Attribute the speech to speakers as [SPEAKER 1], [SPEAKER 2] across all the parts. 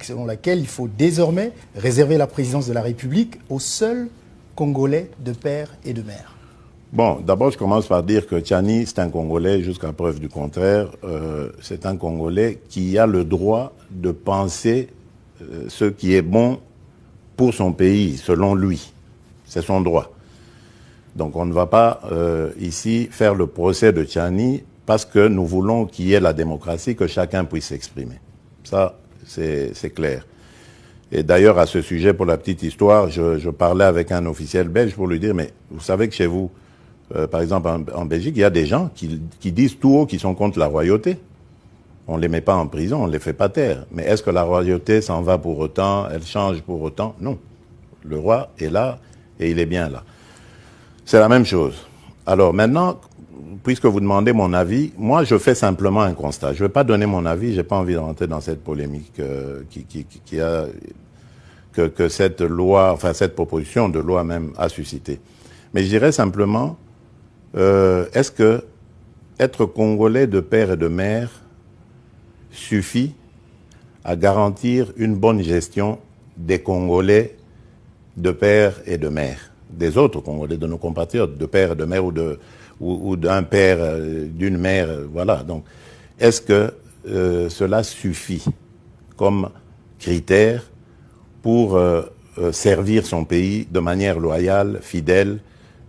[SPEAKER 1] selon laquelle il faut désormais réserver la présidence de la République aux seuls Congolais de père et de mère.
[SPEAKER 2] Bon, d'abord, je commence par dire que Tchani, c'est un Congolais, jusqu'à preuve du contraire. C'est un Congolais qui a le droit de penser ce qui est bon pour son pays, selon lui. C'est son droit. Donc on ne va pas ici faire le procès de Tchani parce que nous voulons qu'il y ait la démocratie, que chacun puisse s'exprimer. Ça, c'est clair. Et d'ailleurs, à ce sujet, pour la petite histoire, je parlais avec un officiel belge pour lui dire, mais vous savez que chez vous, par exemple en Belgique, il y a des gens qui disent tout haut qu'ils sont contre la royauté. On ne les met pas en prison, on ne les fait pas taire. Mais est-ce que la royauté s'en va pour autant, elle change pour autant? Non. Le roi est là et il est bien là. C'est la même chose. Alors maintenant, puisque vous demandez mon avis, moi je fais simplement un constat. Je ne vais pas donner mon avis, je n'ai pas envie de rentrer dans cette polémique que cette loi, enfin cette proposition de loi même a suscité. Mais je dirais simplement, est-ce que être Congolais de père et de mère suffit à garantir une bonne gestion des Congolais de père et de mère, des autres Congolais, de nos compatriotes, de père et de mère ou d'un père, d'une mère, voilà. Donc, est-ce que cela suffit comme critère pour servir son pays de manière loyale, fidèle,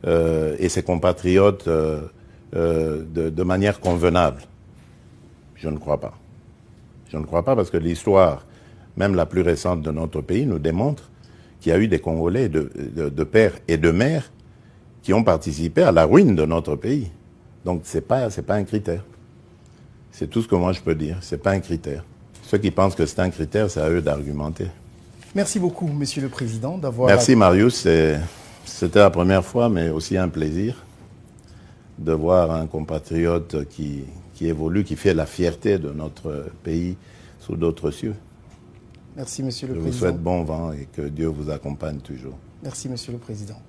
[SPEAKER 2] et ses compatriotes de manière convenable? Je ne crois pas. Je ne crois pas parce que l'histoire, même la plus récente de notre pays, nous démontre qu'il y a eu des Congolais de père et de mère qui ont participé à la ruine de notre pays. Donc c'est pas un critère. C'est tout ce que moi je peux dire. C'est pas un critère. Ceux qui pensent que c'est un critère, c'est à eux d'argumenter.
[SPEAKER 1] Merci beaucoup, Monsieur le Président, d'avoir...
[SPEAKER 2] Merci Marius. C'était la première fois, mais aussi un plaisir de voir un compatriote qui évolue, qui fait la fierté de notre pays sous d'autres cieux.
[SPEAKER 1] Merci, Monsieur le Président.
[SPEAKER 2] Je vous souhaite bon vent et que Dieu vous accompagne toujours.
[SPEAKER 1] Merci, Monsieur le Président.